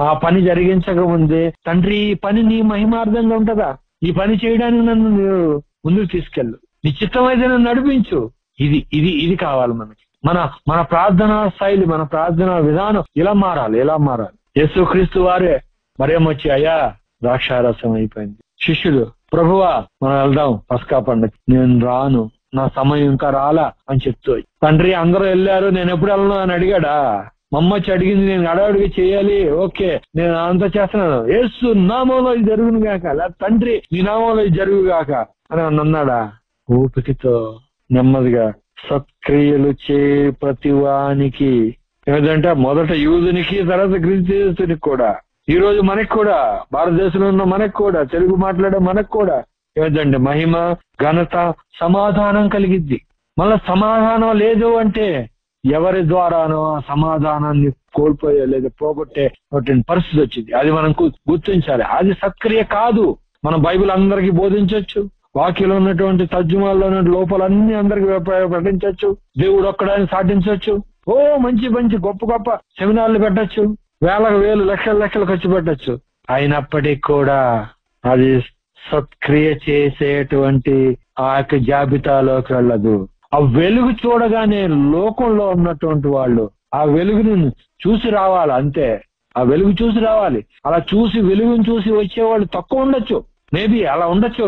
ఆ పని జరిగించక ముందే తండ్రి ఈ పని నీ మహిమార్థంగా ఉంటదా, ఈ పని చేయడానికి నన్ను ముందుకు తీసుకెళ్ళు, నీ చిత్తమైతే నన్ను నడిపించు, ఇది కావాలి మనకి. మన ప్రార్థనా శైలి, మన ప్రార్థనా విధానం ఇలా మారాలి. యేసుక్రీస్తు వారే మరేమొచ్చి, అయ్యా ద్రాక్షారసం అయిపోయింది, శిష్యులు ప్రభువా మనం వెళ్దాం పస్కా పండుగ, నేను రాను, నా సమయం ఇంకా రాలా అని చెప్తూ, తండ్రి అందరూ వెళ్ళారు నేను ఎప్పుడు వెళ్ళను అని అడిగాడా? మమ్మొచ్చి అడిగింది, నేను అడవుడికి చేయాలి, ఓకే నేను అంతా చేస్తున్నాను, యేసు నామంలో ఇది జరుగును గాక, లేదా తండ్రి నీ నామంలో ఇది జరుగుగాక అని అన్నాడా? ఓపికతో నెమ్మదిగా సత్క్రియలు చే ప్రతివానికి, ఏదంటే మొదట యూదునికి తర్వాత గ్రీసునికి కూడా, ఈ రోజు మనకు కూడా, భారతదేశంలో ఉన్న మనకు కూడా, తెలుగు మాట్లాడే మనకు కూడా ఏదంటే మహిమ ఘనత సమాధానం కలిగిద్ది. మళ్ళా సమాధానం లేదు అంటే ఎవరి ద్వారానో ఆ సమాధానాన్ని కోల్పోయే లేదా పోగొట్టే పరిస్థితి వచ్చింది. అది మనం గుర్తించాలి. అది సత్క్రియ కాదు. మనం బైబిల్ అందరికీ బోధించవచ్చు, వాక్యంలో ఉన్నటువంటి తర్జుమాల్లో ఉన్న లోపాలన్నీ అందరికి ప్రకటించవచ్చు, దేవుడు ఒక్కడాన్ని సాటించవచ్చు, మంచి గొప్ప సెమినార్లు పెట్టచ్చు, వేలు లక్షలు ఖర్చు పెట్టచ్చు. అయినప్పటికీ కూడా అది సత్క్రియ చేసేటువంటి ఆ యొక్క జాబితాలోకి వెళ్ళదు. ఆ వెలుగు చూడగానే లోకంలో ఉన్నటువంటి వాళ్ళు ఆ వెలుగును చూసి రావాలి, అంతే. ఆ వెలుగు చూసి రావాలి. అలా వెలుగును చూసి వచ్చేవాళ్ళు తక్కువ ఉండొచ్చు, మేబీ అలా ఉండొచ్చు.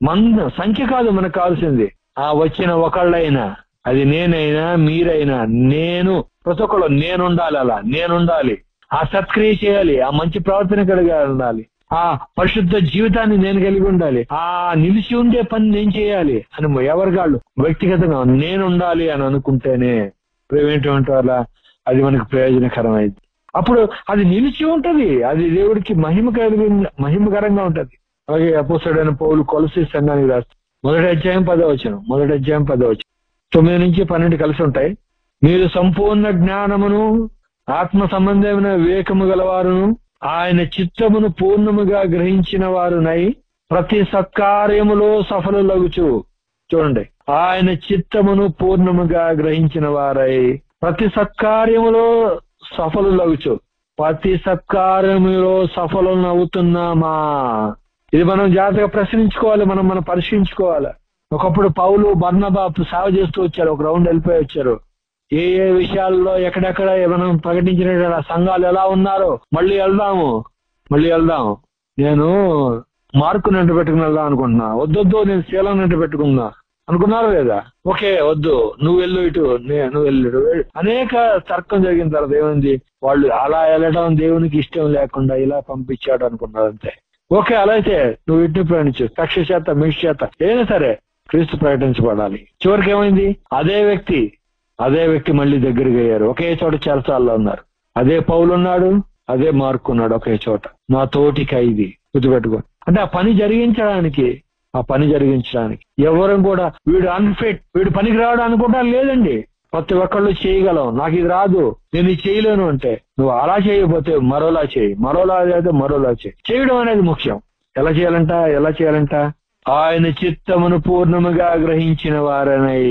మన సంఖ్య కాదు మనకు కావాల్సింది, ఆ వచ్చిన ఒకళ్ళైనా అది నేనైనా మీరైనా నేను ప్రతి ఒక్కళ్ళు నేనుండాలి, అలా నేనుండాలి, ఆ సత్క్రియ చేయాలి, ఆ మంచి ప్రవర్తన కలిగి ఉండాలి, ఆ పరిశుద్ధ జీవితాన్ని నేను కలిగి ఉండాలి, ఆ నిలిచి ఉండే పని నేను చేయాలి అని ఎవరికాళ్ళు వ్యక్తిగతంగా నేను ఉండాలి అని అనుకుంటేనే ప్రేమేటువంటి వల్ల అది మనకు ప్రయోజనకరమైంది. అప్పుడు అది నిలిచి ఉంటది, అది దేవుడికి మహిమకరంగా ఉంటది. అలాగే అపోస్తలుడైన పౌలు కొలస్సీ సంఘానికి రాస్తారు. 1వ అధ్యాయం 10వ వచనం, 1వ అధ్యాయం 10వ వచనం, 9 నుంచి 12 కలిసి ఉంటాయి. మీరు సంపూర్ణ జ్ఞానమును ఆత్మ సంబంధమైన వివేకము గలవారును ఆయన చిత్తమును పూర్ణముగా గ్రహించిన వారునై ప్రతి సత్కార్యములో సఫలులగుచు. చూడండి, ఆయన చిత్తమును పూర్ణముగా గ్రహించిన వారై ప్రతి సత్కార్యములో సఫలులగుచు. ప్రతి సత్కార్యములో సఫలునవుతున్నామా? ఇది మనం జాగ్రత్తగా ప్రశ్నించుకోవాలి, మనం పరిశీలించుకోవాలి. ఒకప్పుడు పౌలు బర్నబా సేవ చేస్తూ వచ్చారు, ఒక రౌండ్ వెళ్ళిపోయి వచ్చారు. ఏ విషయాల్లో ఎక్కడెక్కడ మనం ప్రకటించిన సంఘాలు ఎలా ఉన్నారో మళ్ళీ వెళ్దాం, నేను మార్కుని వెంట పెట్టుకుని వెళ్దాం అనుకుంటున్నా, వద్దొద్దు నేను శీలం వెంట పెట్టుకున్నా అనుకున్నారు లేదా? ఓకే వద్దు, నువ్వు వెళ్ళు ఇటు, నువ్వు వెళ్ళు. అనేక తర్కం జరిగిన తర్వాత ఏమైంది, వాళ్ళు అలా వెళ్ళడం దేవునికి ఇష్టం లేకుండా ఇలా పంపించాడు అనుకున్నారు అంతే. ఓకే, అలా అయితే నువ్వు ఇటు ప్రయాణించు, కక్ష చేత మిష్ చేత ఏదైనా సరే క్రీస్తు ప్రకటించబడాలి. చివరికి ఏమైంది, అదే వ్యక్తి మళ్ళీ దగ్గరికి అయ్యారు, ఒకే చోట చెరసాల్లో ఉన్నారు. అదే పౌలు ఉన్నాడు, అదే మార్కు ఉన్నాడు ఒకే చోట. నా తోటి ఖైదీ, గుర్తుపెట్టుకో. అంటే ఆ పని జరిగించడానికి ఎవరు కూడా వీడు అన్ఫిట్, వీడు పనికి రావడం అనుకుంటా లేదండి. ప్రతి ఒక్కళ్ళు చేయగలం, నాకు ఇది రాదు, నేను ఇది చేయలేను అంటే నువ్వు అలా చేయకపోతే మరోలా చేయి, మరోలా చేయి. చేయడం అనేది ముఖ్యం. ఎలా చేయాలంట ఆయన చిత్తమును పూర్ణముగా గ్రహించిన వారనై.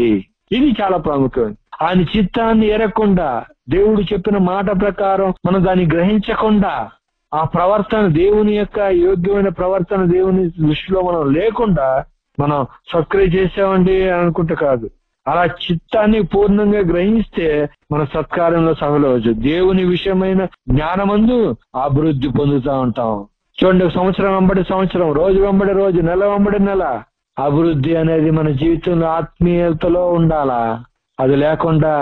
ఇది చాలా ప్రాముఖ్యమైనది. ఆయన చిత్తాన్ని ఎరగకుండా, దేవుడు చెప్పిన మాట ప్రకారం మనం దాన్ని గ్రహించకుండా, ఆ ప్రవర్తన దేవుని యొక్క యోగ్యమైన ప్రవర్తన దేవుని దృష్టిలో మనం లేకుండా మనం సత్క్రియ చేసామండి అనుకుంటే కాదు. అలా చిత్తాన్ని పూర్ణంగా గ్రహిస్తే మన సత్కార్యంలో సఫలవచ్చు. దేవుని విషయమైన జ్ఞానమందు అభివృద్ధి పొందుతూ ఉంటాం. చూడండి, సంవత్సరం వెంబడి సంవత్సరం, రోజు వెంబడి రోజు, నెల వెంబడి నెల అభివృద్ధి అనేది మన జీవితంలో ఆత్మీయతలో ఉండాలా. అది లేకుండా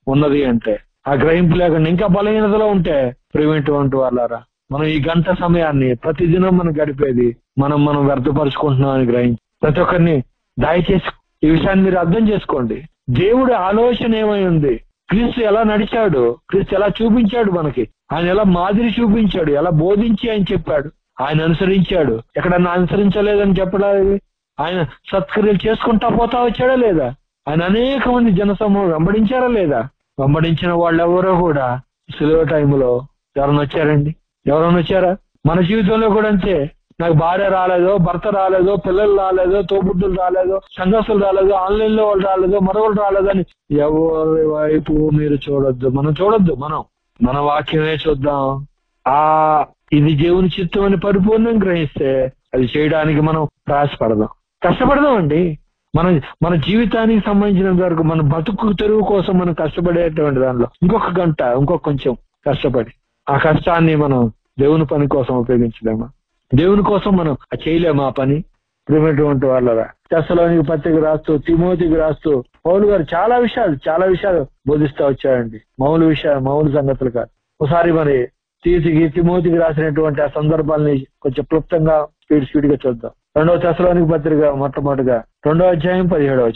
ఉన్నది అంటే, ఆ గ్రహింపు లేకుండా ఇంకా బలహీనతలో ఉంటే ప్రివెంటివ్ వాళ్ళారా, మనం ఈ గంట సమయాన్ని ప్రతిదినం మనం గడిపేది మనం వ్యర్థపరుచుకుంటున్నాం అని గ్రహించి ప్రతి ఒక్కరిని దయచేసి ఈ విషయాన్ని మీరు అర్థం చేసుకోండి. దేవుడి ఆలోచన ఏమై ఉంది, క్రీస్తు ఎలా నడిచాడు, క్రీస్తు ఎలా చూపించాడు మనకి, ఆయన ఎలా మాదిరి చూపించాడు, ఎలా బోధించి ఆయన చెప్పాడు, ఆయన అనుసరించాడు. ఎక్కడన్నా అనుసరించలేదని చెప్పడానికి ఆయన సత్క్రియలు చేసుకుంటా పోతా వచ్చాడా లేదా? ఆయన అనేక మంది జనసమూహం వెంబడించారా లేదా? వెంబడించిన వాళ్ళు ఎవరో కూడా సిలువ టైంలో ఎవరైనా వచ్చారా? మన జీవితంలో కూడా అంతే. నాకు భార్య రాలేదో, భర్త రాలేదో, పిల్లలు రాలేదో, తోబుట్టులు రాలేదో, సంఘస్థులు రాలేదో, ఆన్లైన్ లో వాళ్ళు రాలేదో, మరొకరు రాలేదో అని ఎవరి వైపు మీరు చూడొద్దు. మన వాక్యమే చూద్దాం. ఇది దేవుని చిత్తం అని పరిపూర్ణంగా గ్రహిస్తే అది చేయడానికి మనం ప్రయాసపడదాం, కష్టపడదాం అండి. మన జీవితానికి సంబంధించినంత వరకు మన బతుకు తెరువు కోసం మనం కష్టపడేటువంటి దానిలో ఇంకొక గంట, కొంచెం కష్టపడి ఆ కష్టాన్ని మనం దేవుని పని కోసం ఉపయోగించలేమా? దేవుని కోసం మనం చేయలేమా ఆ పని? ప్రియమైనటువంటి వాళ్ళరా, తెస్సలోనికీ పత్రిక రాస్తూ, తిమోతికి రాస్తూ పౌలు గారు చాలా విషయాలు బోధిస్తూ వచ్చాడండి. మామూలు సంగతులు కాదు. ఒకసారి మరి తిమోతికి రాసినటువంటి ఆ సందర్భాలని కొంచెం క్లుప్తంగా స్పీడ్ గా చూద్దాం. 2వ తెస్సలోనికీ పత్రిక మొట్టమొదటిగా 2వ అధ్యాయం 17వ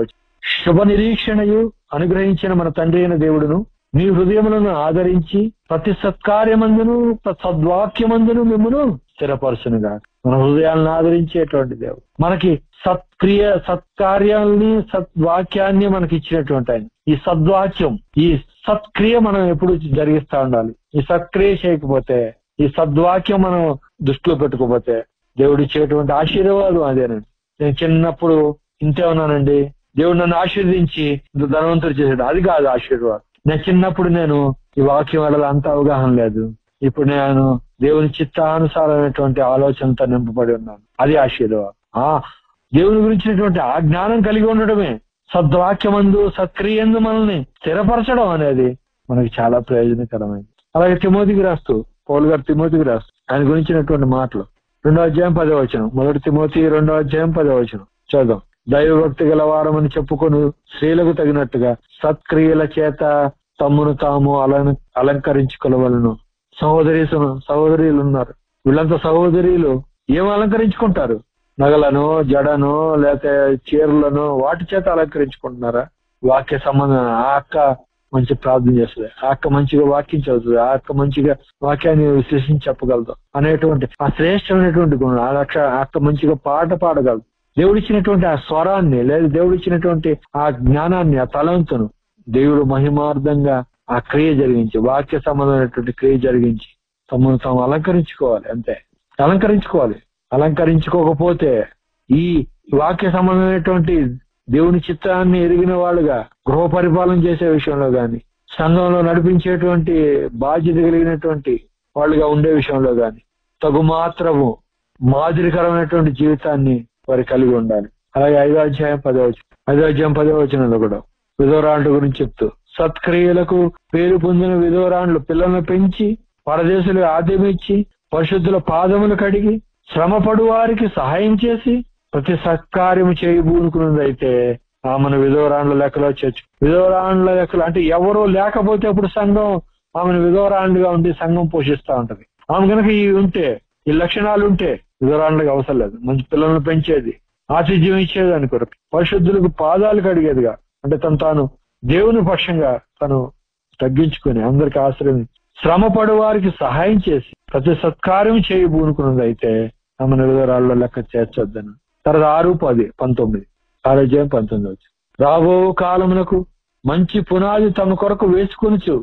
వచనం. శుభ నిరీక్షణయు అనుగ్రహించిన మన తండ్రి అయిన దేవుడును మీ హృదయములను ఆదరించి ప్రతి సత్కార్యమందును సద్వాక్యమందును మిమ్మును స్థిరపరచునుగా. మన హృదయాలను ఆదరించేటువంటి దేవుడు, మనకి సత్కార్యాలని సద్వాక్యాన్ని మనకి ఇచ్చినటువంటి ఆయన. ఈ సద్వాక్యం, ఈ సత్క్రియ మనం ఎప్పుడు జరిగిస్తా ఉండాలి. ఈ సత్క్రియ చేయకపోతే, ఈ సద్వాక్యం మనం దృష్టిలో పెట్టుకోకపోతే దేవుడు ఇచ్చేటువంటి ఆశీర్వాదం అదేనండి. నేను చిన్నప్పుడు ఇంతే ఉన్నానండి, దేవుడు నన్ను ఆశీర్వదించి ధనవంతుడు చేశాడు, అది కాదు ఆశీర్వాదం. నేను చిన్నప్పుడు ఈ వాక్యం వల్ల అంత అవగాహన లేదు, ఇప్పుడు నేను దేవుని చిత్తానుసారమైనటువంటి ఆలోచనతో నింపబడి ఉన్నాను, అది ఆశీర్వాదం. దేవుని గురించినటువంటి ఆ జ్ఞానం కలిగి ఉండడమే సద్వాక్యమందు సత్క్రియందు మనల్ని స్థిరపరచడం అనేది మనకి చాలా ప్రయోజనకరమైంది. అలాగే పౌలు గారు తిమోతికి రాస్తూ ఆయన గురించినటువంటి మాటలు 2వ అధ్యాయం 10వ వచనం, 1 తిమోతి 2వ అధ్యాయం 10వ వచనం చదువుదాం. దైవభక్తి గలవారమని చెప్పుకొని స్త్రీలకు తగినట్టుగా సత్క్రియల చేత తమ్మును తాము అలంకరించుకోవలను. సహోదరీలు ఉన్నారు. వీళ్ళంతా సహోదరీలు ఏం అలంకరించుకుంటారు? నగలను, జడను, లేకపోతే చీరలను వాటి చేత అలంకరించుకుంటున్నారా? వాక్య సంబంధం. ఆ అక్క మంచి ప్రార్థన చేస్తుంది, ఆ అక్క మంచిగా వాక్యం చదువుతుంది, ఆ అక్క మంచిగా వాక్యాన్ని విశ్లేషించి చెప్పగలదు అనేటువంటి ఆ శ్రేష్టమైనటువంటి గుణం. ఆ అక్క మంచిగా పాట పాడగలదు. దేవుడిచ్చినటువంటి ఆ స్వరాన్ని లేదా దేవుడిచ్చినటువంటి ఆ జ్ఞానాన్ని, ఆ తలంతును దేవుడు మహిమార్థంగా ఆ క్రియ జరిగించి, వాక్య సంబంధమైనటువంటి క్రియ జరిగించి తమను తాము అలంకరించుకోవాలి. అంతే, అలంకరించుకోవాలి. అలంకరించుకోకపోతే ఈ వాక్య సంబంధమైనటువంటి దేవుని చిత్తాన్ని ఎరిగిన వాళ్ళుగా గృహ పరిపాలన చేసే విషయంలో గాని, సంఘంలో నడిపించేటువంటి బాధ్యత కలిగినటువంటి వాళ్ళుగా ఉండే విషయంలో గాని తగు మాత్రము మాదిరికరమైనటువంటి జీవితాన్ని వారు కలిగి ఉండాలి. అలాగే 5వ అధ్యాయం 10వ వచనంలో కూడా విధవరాండ్ల గురించి చెప్తూ, సత్క్రియలకు పేరు పొందిన విధవరాండ్లు పిల్లలను పెంచి పరదేశులకు ఆద్యం ఇచ్చి పరిశుద్ధుల పాదములు కడిగి శ్రమపడు వారికి సహాయం చేసి ప్రతి సత్కార్యము చేయబూనుకున్నదైతే ఆమెను విధవరాండ్ల లెక్కలో చేర్చు. విధవరాండ్ల లెక్కలు అంటే ఎవరో లేకపోతే అప్పుడు సంఘం ఆమెను విధవరాండ్లుగా ఉండి సంఘం పోషిస్తూ ఉంటది. ఆమె కనుక ఈ ఉంటే, ఈ లక్షణాలు ఉంటే విధవరాండ్లకు అవసరం లేదు. మంచి పిల్లలను పెంచేది, ఆతిథ్యం ఇచ్చేది అనుకోరు, పరిశుద్ధులకు పాదాలు కడిగేదిగా, అంటే తాను దేవుని పక్షంగా తను తగ్గించుకుని అందరికి ఆశ్రయం, శ్రమపడు వారికి సహాయం చేసి ప్రతి సత్కార్యం చేయబూనుకున్నది అయితే ఆమెను విధవరాళ్ళలో లెక్క చేర్చొద్దని. తర్వాత 6:10-19 అధ్యాయం 19. రాబో కాలమునకు మంచి పునాది తమ కొరకు వేసుకొనుచు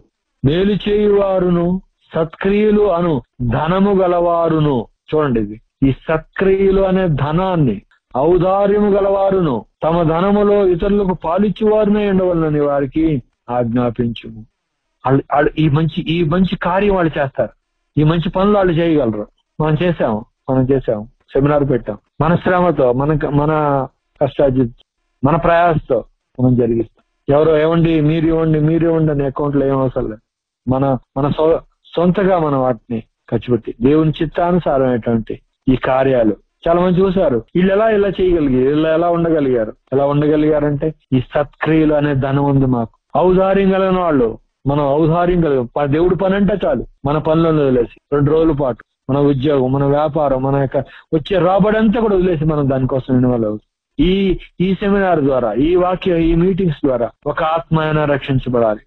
మేలు చేయువారును సత్క్రియలు అను ధనము గలవారును. చూడండి, ఇది ఈ సత్క్రియలు అనే ధనాన్ని ఔదార్యము గలవారును తమ ధనములో ఇతరులకు పాలిచ్చువారునే ఉండవలనని వారికి ఆజ్ఞాపించుము. ఈ మంచి కార్యం వాళ్ళు చేస్తారు. ఈ మంచి పనులు వాళ్ళు చేయగలరు. మనం చేసాము, సెమినార్ పెట్టాం, మన శ్రమతో, మన కష్టార్జిత, మన ప్రయాసతో మనం జరిగిస్తాం. ఎవరో ఏమండి మీరు ఇవ్వండి అనే అకౌంట్లో ఏం అవసరం లేదు. మన సొంతగా మనం వాటిని ఖర్చు పెట్టి దేవుని చిత్తానుసారమైనటువంటి ఈ కార్యాలు చాలా మంది చూశారు. వీళ్ళు ఇలా చేయగలిగారు, వీళ్ళు ఎలా ఉండగలిగారంటే ఈ సత్క్రియలు అనే ధనం ఉంది మాకు. ఔదార్యం కలిగిన వాళ్ళు, మనం ఔదార్యం కలిగి దేవుడి పని అంటే చాలు మన పనులను వదిలేసి 2 రోజుల పాటు మన ఉద్యోగం, మన వ్యాపారం, మన యొక్క వచ్చే రాబడి అంతా కూడా వదిలేసి మనం దానికోసం ఇన్వాల్వ్ అవుతాం. ఈ సెమినార్ ద్వారా, ఈ మీటింగ్స్ ద్వారా ఒక ఆత్మ అయినా రక్షించబడాలి,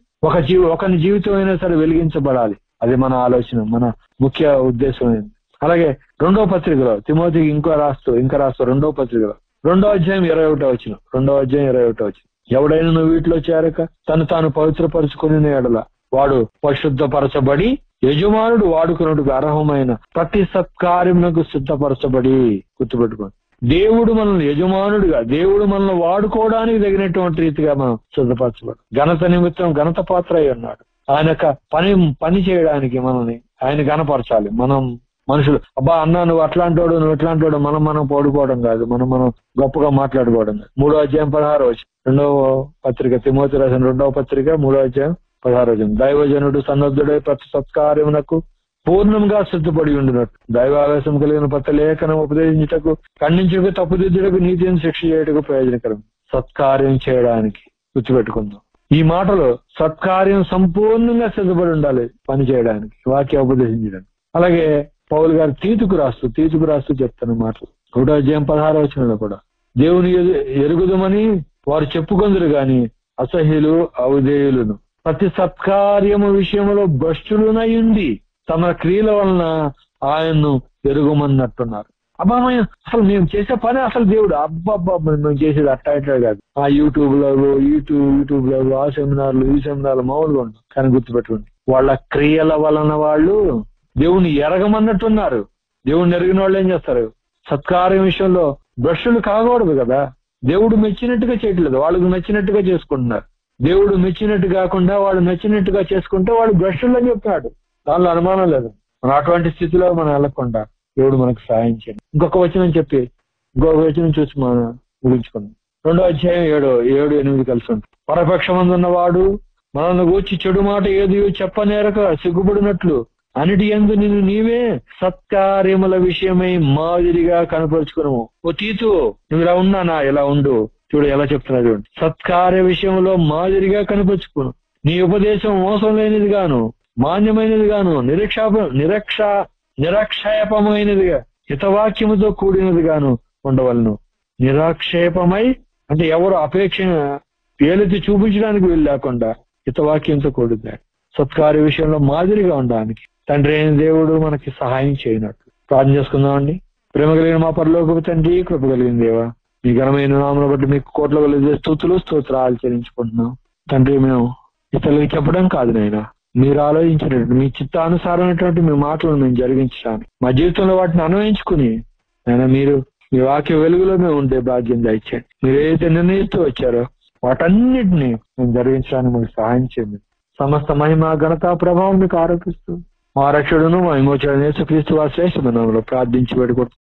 ఒకని జీవితం అయినా సరే వెలిగించబడాలి. అది మన ఆలోచన, మన ముఖ్య ఉద్దేశం అయింది. అలాగే 2వ పత్రికలో తిమోతికి ఇంకా రాస్తూ 2వ పత్రికలో 2వ అధ్యాయం 21 ఎవడైనా వీటిలో చేరక తాను పవిత్రపరుచుకుని ఎడల వాడు పరిశుద్ధపరచబడి యజమానుడు వాడుకున్నట్టుకు అర్హమైన ప్రతి సత్కార్యమునకు సిద్ధపరచబడి. గుర్తుపెట్టుకోండి, దేవుడు మనల్ని యజమానుడిగా, దేవుడు మనల్ని వాడుకోవడానికి తగినటువంటి రీతిగా మనం సిద్ధపరచబడి ఘనత నిమిత్తం ఘనత పాత్ర అయి ఉన్నాడు. ఆయన పని చేయడానికి మనల్ని ఆయన ఘనపరచాలి. మనం మనుషులు అబ్బా అన్నా నువ్వు అట్లాంటోడు మనం పడుకోవడం కాదు, మనం గొప్పగా మాట్లాడుకోవడం కాదు. 3వ అధ్యాయం 16 2వ పత్రిక తిమోతి రాసిన 2వ పత్రిక 3వ అధ్యాయం 16 దైవజనుడు సన్నద్ధుడై ప్రతి సత్కార్యమునకు పూర్ణంగా సిద్ధపడి ఉండినట్టు దైవావేశం కలిగిన ప్రతి లేఖనం ఉపదేశించుటకు, ఖండించుటకు, తప్పుదిద్దుటకు, నీతిని శిక్ష చేయుటకు ప్రయోజనకరం. సత్కార్యం చేయడానికి గుర్తుపెట్టుకుందాం. ఈ మాటలో సత్కార్యం సంపూర్ణంగా సిద్ధపడి ఉండాలి పని చేయడానికి, వాక్య ఉపదేశించడానికి. అలాగే పౌలు గారు తీతుకు రాస్తూ చెప్తాను మాటలు 1వ అధ్యాయం 16 కూడా, దేవుని ఎరుగుదమని వారు చెప్పుకొందరు గాని అసహ్యులు అవిధేయులను ప్రతి సత్కార్యము విషయంలో భ్రష్టులునై ఉండి తమ క్రియల వలన ఆయన్ను ఎరుగుమన్నట్టున్నారు. అబ్బా అసలు మేము చేసే పని అసలు దేవుడు అబ్బబ్బా మేము చేసేది అట్లా కాదు. ఆ యూట్యూబ్ లో ఆ సెమినార్లు ఈ సెమినార్లు మామూలుగా ఉంటాం. కానీ గుర్తుపెట్టుకోండి, వాళ్ళ క్రియల వలన వాళ్ళు దేవుని ఎరగమన్నట్టున్నారు. దేవుని ఎరిగిన వాళ్ళు ఏం చేస్తారు? సత్కార్యం విషయంలో భ్రష్టులు కాకూడదు కదా. దేవుడు మెచ్చినట్టుగా చేయట్లేదు, వాళ్ళకు నచ్చినట్టుగా చేసుకుంటున్నారు. దేవుడు మెచ్చినట్టు కాకుండా వాళ్ళు నచ్చినట్టుగా చేసుకుంటే వాళ్ళు భ్రష్టులు అని చెప్తున్నాడు. దానిలో అనుమానం లేదు. మనం అటువంటి స్థితిలో మనం వెళ్ళకుండా దేవుడు మనకు సహాయం చేయండి. ఇంకొక వచనం చూసి మనం ముగించుకుందాం. 2వ అధ్యాయం 7-8 కలిసి ఉంటుంది. పరపక్షమందున్నవాడు మనల్ని గూర్చి చెడు మాట ఏది చెప్పనేరక సిగ్గుపడినట్లు అన్నిటి యందు నిన్ను నీవే సత్కార్యముల విషయమై మాదిరిగా కనపరుచుకున్నావు. ఓ తీతు, నువ్వు ఇలా ఉన్నానా, ఇలా ఉండు. చూడు ఎలా చెప్తున్నా చూడండి. సత్కార్య విషయంలో మాదిరిగా కనపరుచుకును. నీ ఉపదేశం మోసం లేనిది గాను, మాన్యమైనది గాను, నిరాక్షేపమైనదిగా, హితవాక్యముతో కూడినది గాను ఉండవలను. నిరాక్షేపమై అంటే ఎవరు అపేక్ష ఏలెత్తి చూపించడానికి వీలు లేకుండా హితవాక్యంతో కూడింది. సత్కార్య విషయంలో మాదిరిగా ఉండడానికి తండ్రి అయిన దేవుడు మనకి సహాయం చేయనట్టు ప్రార్థన చేసుకుందామండి. ప్రేమ కలిగిన మా పరలోకపు తండ్రి, కృప కలిగిన దేవా, మీ ఘనమైన నామమును బట్టి మీకు కోట్ల కొలది స్తోత్రాలు చెల్లించుకుంటున్నాం తండ్రి. మేము ఇతరులకు చెప్పడం కాదు నాయనా, మీరు ఆలోచించినట్టు మీ చిత్తానుసారమైనటువంటి మీ మాటలను మేము జరిగించడానికి, మా జీవితంలో వాటిని అన్వయించుకుని నాయన మీరు మీ వాక్య వెలుగులో మేము ఉండే భాగ్యం దయచేయండి. మీరు ఏదైతే నిర్ణయిస్తూ వచ్చారో వాటన్నిటిని మేము జరిగించడానికి మాకు సహాయం చేయండి. సమస్త మహిమ ఘనత ప్రభావం మీకు ఆరోపిస్తూ మా రక్షకుడును మా విమోచకుడైన యేసుక్రీస్తు వారి శ్రేష్ఠమైన నామములో ప్రార్థించి వేడుకుంటున్నాం.